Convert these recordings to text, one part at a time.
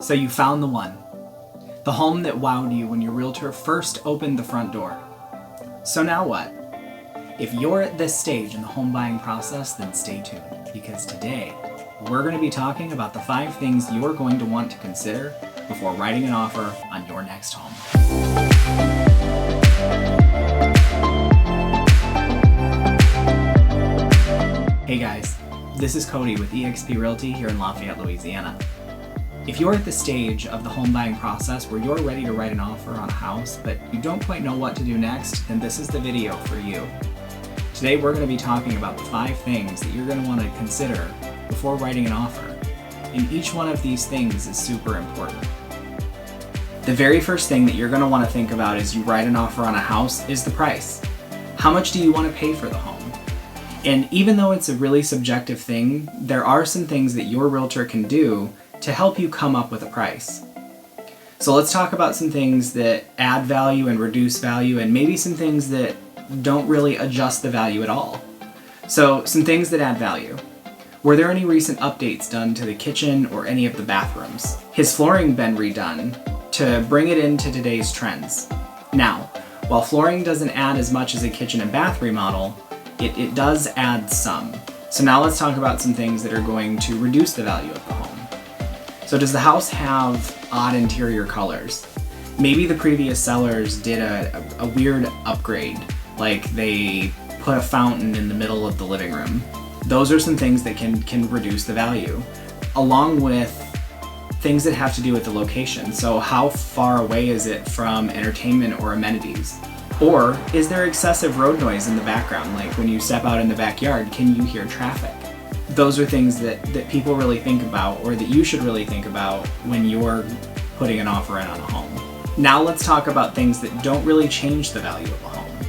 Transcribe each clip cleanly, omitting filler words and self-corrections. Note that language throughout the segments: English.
So you found the one. The home that wowed you when your realtor first opened the front door. So now what? If you're at this stage in the home buying process, then stay tuned, because today we're going to be talking about the 5 things you're going to want to consider before writing an offer on your next home. Hey guys, this is Cody with eXp Realty here in Lafayette, Louisiana. If you're at the stage of the home buying process where you're ready to write an offer on a house, but you don't quite know what to do next, then this is the video for you. Today we're going to be talking about the 5 things that you're going to want to consider before writing an offer. And each one of these things is super important. The very first thing that you're going to want to think about as you write an offer on a house is the price. How much do you want to pay for the home? And even though it's a really subjective thing, there are some things that your realtor can do to help you come up with a price. So let's talk about some things that add value and reduce value, and maybe some things that don't really adjust the value at all. So some things that add value. Were there any recent updates done to the kitchen or any of the bathrooms? Has flooring been redone to bring it into today's trends? Now, while flooring doesn't add as much as a kitchen and bath remodel, it does add some. So now let's talk about some things that are going to reduce the value of the home. So does the house have odd interior colors? Maybe the previous sellers did a weird upgrade, like they put a fountain in the middle of the living room. Those are some things that can reduce the value, along with things that have to do with the location. So how far away is it from entertainment or amenities? Or is there excessive road noise in the background? Like when you step out in the backyard, can you hear traffic? Those are things that people really think about, or that you should really think about when you're putting an offer in on a home. Now let's talk about things that don't really change the value of a home.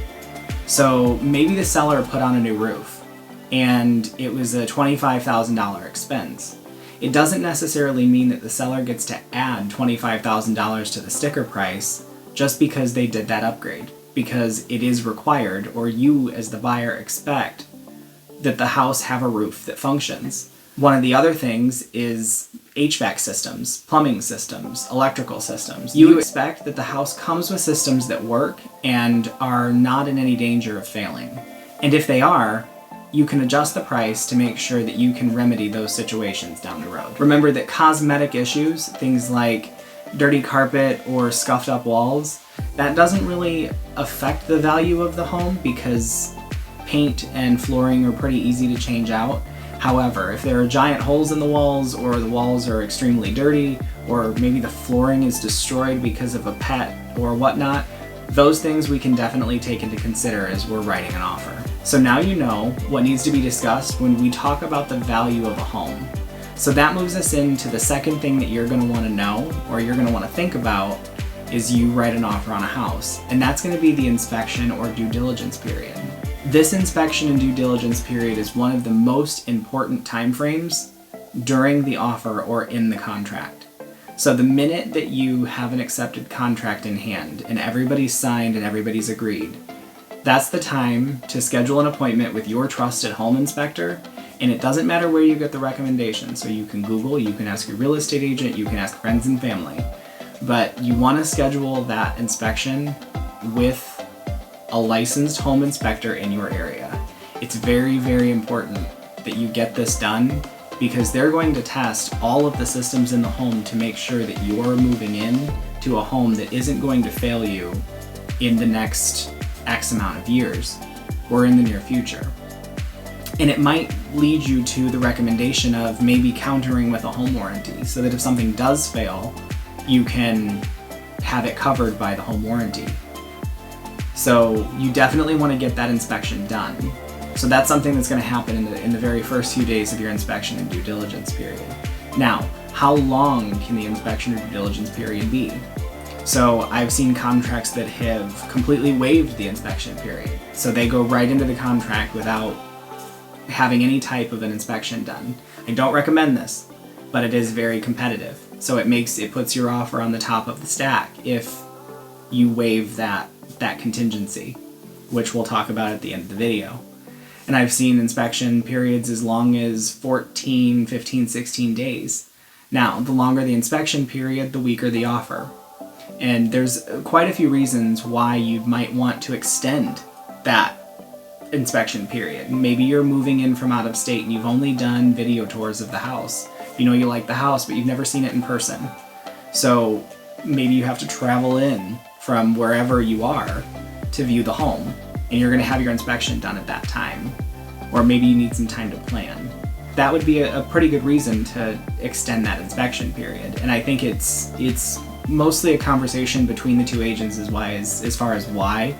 So maybe the seller put on a new roof and it was a $25,000 expense. It doesn't necessarily mean that the seller gets to add $25,000 to the sticker price just because they did that upgrade, because it is required, or you as the buyer expect that the house have a roof that functions. One of the other things is HVAC systems, plumbing systems, electrical systems. You expect that the house comes with systems that work and are not in any danger of failing. And if they are, you can adjust the price to make sure that you can remedy those situations down the road. Remember that cosmetic issues, things like dirty carpet or scuffed up walls, that doesn't really affect the value of the home because paint and flooring are pretty easy to change out. However, if there are giant holes in the walls, or the walls are extremely dirty, or maybe the flooring is destroyed because of a pet or whatnot, those things we can definitely take into consider as we're writing an offer. So now you know what needs to be discussed when we talk about the value of a home. So that moves us into the second thing that you're going to want to know, or you're going to want to think about, is you write an offer on a house. And that's going to be the inspection or due diligence period. This inspection and due diligence period is one of the most important timeframes during the offer or in the contract. So the minute that you have an accepted contract in hand and everybody's signed and everybody's agreed, that's the time to schedule an appointment with your trusted home inspector. And it doesn't matter where you get the recommendation. So you can Google, you can ask your real estate agent, you can ask friends and family. But you want to schedule that inspection with a licensed home inspector in your area. It's very, very important that you get this done, because they're going to test all of the systems in the home to make sure that you're moving in to a home that isn't going to fail you in the next X amount of years or in the near future. And it might lead you to the recommendation of maybe countering with a home warranty, so that if something does fail, you can have it covered by the home warranty. So you definitely want to get that inspection done. So that's something that's going to happen in the very first few days of your inspection and due diligence period. Now, how long can the inspection or due diligence period be? So I've seen contracts that have completely waived the inspection period. So they go right into the contract without having any type of an inspection done. I don't recommend this, but it is very competitive. So it puts your offer on the top of the stack if you waive that contingency, which we'll talk about at the end of the video. And I've seen inspection periods as long as 14, 15, 16 days. Now, the longer the inspection period, the weaker the offer. And there's quite a few reasons why you might want to extend that inspection period. Maybe you're moving in from out of state and you've only done video tours of the house. You know you like the house, but you've never seen it in person. So maybe you have to travel in from wherever you are to view the home, and you're going to have your inspection done at that time. Or maybe you need some time to plan. That would be a pretty good reason to extend that inspection period. And I think it's mostly a conversation between the two agents as far as why.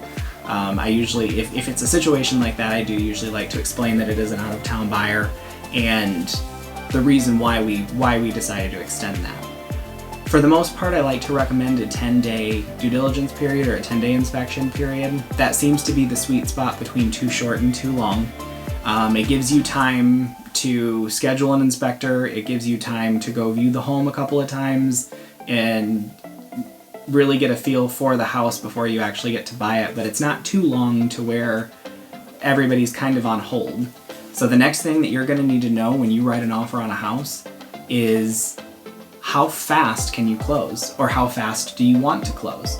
I usually, if it's a situation like that, I do usually like to explain that it is an out-of-town buyer and the reason why we decided to extend that. For the most part, I like to recommend a 10-day due diligence period or a 10-day inspection period. That seems to be the sweet spot between too short and too long. It gives you time to schedule an inspector. It gives you time to go view the home a couple of times and really get a feel for the house before you actually get to buy it, but it's not too long to where everybody's kind of on hold. So the next thing that you're going to need to know when you write an offer on a house is how fast can you close, or how fast do you want to close?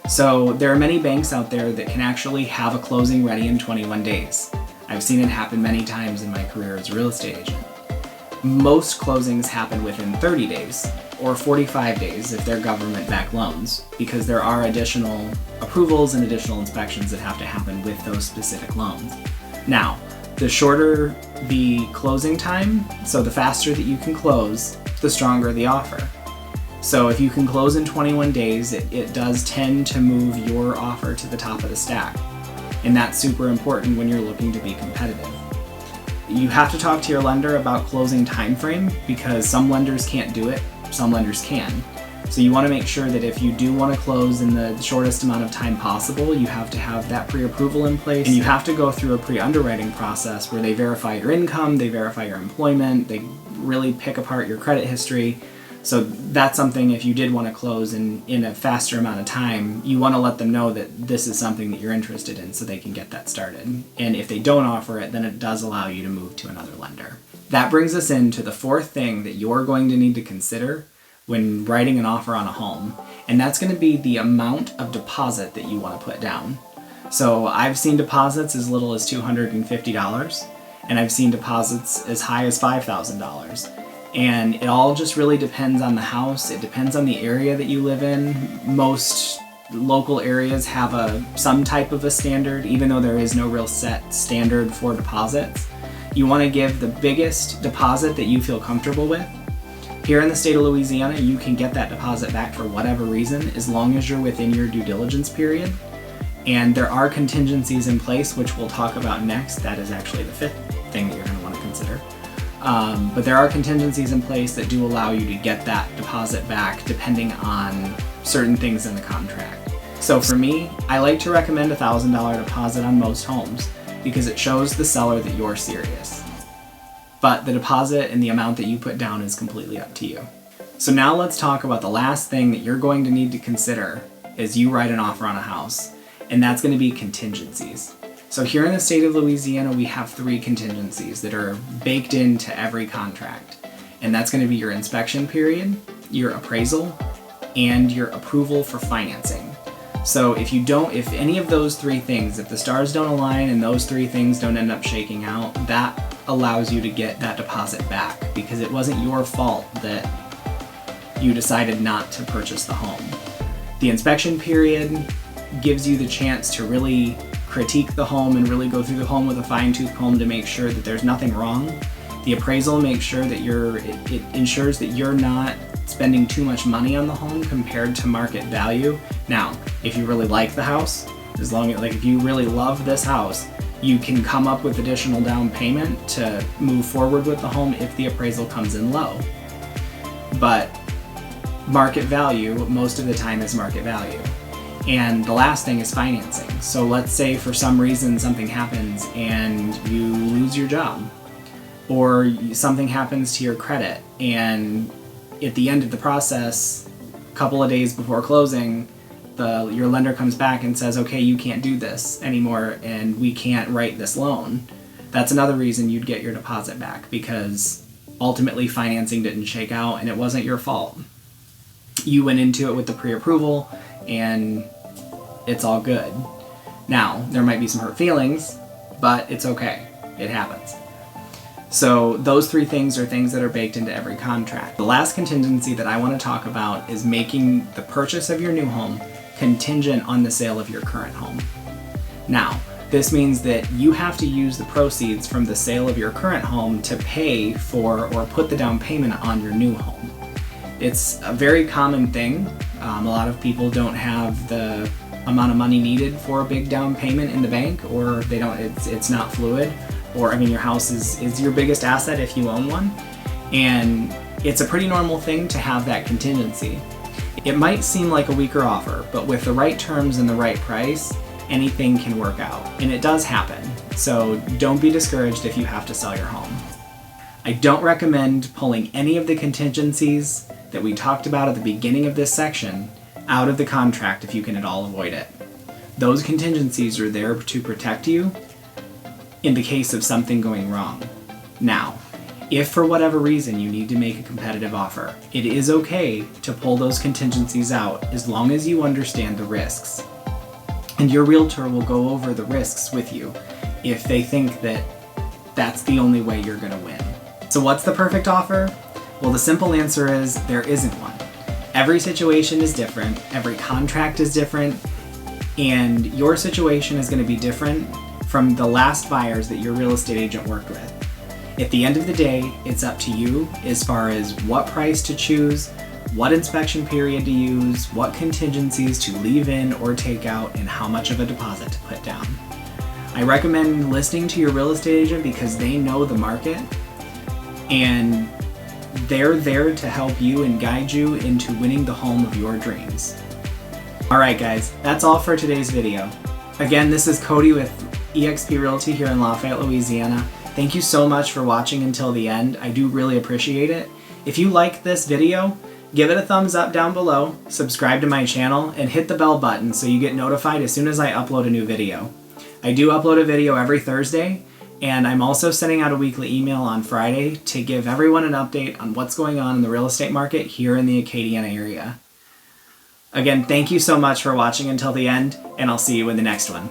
So there are many banks out there that can actually have a closing ready in 21 days. I've seen it happen many times in my career as a real estate agent. Most closings happen within 30 days. Or 45 days if they're government-backed loans, because there are additional approvals and additional inspections that have to happen with those specific loans. Now, the shorter the closing time, so the faster that you can close, the stronger the offer. So if you can close in 21 days, it does tend to move your offer to the top of the stack. And that's super important when you're looking to be competitive. You have to talk to your lender about closing time frame, because some lenders can't do it. Some lenders can. So you want to make sure that if you do want to close in the shortest amount of time possible, you have to have that pre-approval in place, and you have to go through a pre-underwriting process where they verify your income, they verify your employment, they really pick apart your credit history. So that's something, if you did want to close in a faster amount of time, you want to let them know that this is something that you're interested in so they can get that started. And if they don't offer it, then it does allow you to move to another lender. That brings us into the fourth thing that you're going to need to consider when writing an offer on a home, and that's going to be the amount of deposit that you want to put down. So I've seen deposits as little as $250, and I've seen deposits as high as $5,000. And it all just really depends on the house. It depends on the area that you live in. Most local areas have some type of a standard, even though there is no real set standard for deposits. You want to give the biggest deposit that you feel comfortable with. Here in the state of Louisiana, you can get that deposit back for whatever reason, as long as you're within your due diligence period. And there are contingencies in place, which we'll talk about next. That is actually the fifth thing that you're going to want to consider. But there are contingencies in place that do allow you to get that deposit back depending on certain things in the contract. So for me, I like to recommend a $1,000 deposit on most homes, because it shows the seller that you're serious. But the deposit and the amount that you put down is completely up to you. So now let's talk about the last thing that you're going to need to consider as you write an offer on a house, and that's going to be contingencies. So here in the state of Louisiana, we have 3 contingencies that are baked into every contract. And that's going to be your inspection period, your appraisal, and your approval for financing. So if any of those 3 things, if the stars don't align and those 3 things don't end up shaking out, that allows you to get that deposit back, because it wasn't your fault that you decided not to purchase the home. The inspection period gives you the chance to really critique the home and really go through the home with a fine-tooth comb to make sure that there's nothing wrong. The appraisal makes sure that it ensures that you're not spending too much money on the home compared to market value. Now, if you really like the house, if you really love this house, you can come up with additional down payment to move forward with the home if the appraisal comes in low. But market value, most of the time, is market value. And the last thing is financing. So let's say for some reason something happens and you lose your job, or something happens to your credit, and at the end of the process, a couple of days before closing, your lender comes back and says, okay, you can't do this anymore and we can't write this loan. That's another reason you'd get your deposit back, because ultimately financing didn't shake out and it wasn't your fault. You went into it with the pre-approval and it's all good. Now, there might be some hurt feelings, but it's okay. It happens. So those three things are things that are baked into every contract. The last contingency that I want to talk about is making the purchase of your new home contingent on the sale of your current home. Now, this means that you have to use the proceeds from the sale of your current home to pay for or put the down payment on your new home. It's a very common thing. A lot of people don't have the amount of money needed for a big down payment in the bank, or they don't. It's not fluid. Or I mean, your house is your biggest asset if you own one, and it's a pretty normal thing to have that contingency. It might seem like a weaker offer, but with the right terms and the right price, anything can work out, and it does happen. So don't be discouraged if you have to sell your home. I don't recommend pulling any of the contingencies that we talked about at the beginning of this section out of the contract if you can at all avoid it. Those contingencies are there to protect you in the case of something going wrong. Now, if for whatever reason you need to make a competitive offer, it is okay to pull those contingencies out as long as you understand the risks. And your realtor will go over the risks with you if they think that that's the only way you're going to win. So what's the perfect offer? Well, the simple answer is there isn't one. Every situation is different, every contract is different, and your situation is going to be different from the last buyers that your real estate agent worked with. At the end of the day, it's up to you as far as what price to choose, what inspection period to use, what contingencies to leave in or take out, and how much of a deposit to put down. I recommend listening to your real estate agent because they know the market and they're there to help you and guide you into winning the home of your dreams. Alright guys, that's all for today's video. Again, this is Cody with eXp Realty here in Lafayette, Louisiana. Thank you so much for watching until the end. I do really appreciate it. If you like this video, give it a thumbs up down below, subscribe to my channel, and hit the bell button so you get notified as soon as I upload a new video. I do upload a video every Thursday, and I'm also sending out a weekly email on Friday to give everyone an update on what's going on in the real estate market here in the Acadiana area. Again, thank you so much for watching until the end, and I'll see you in the next one.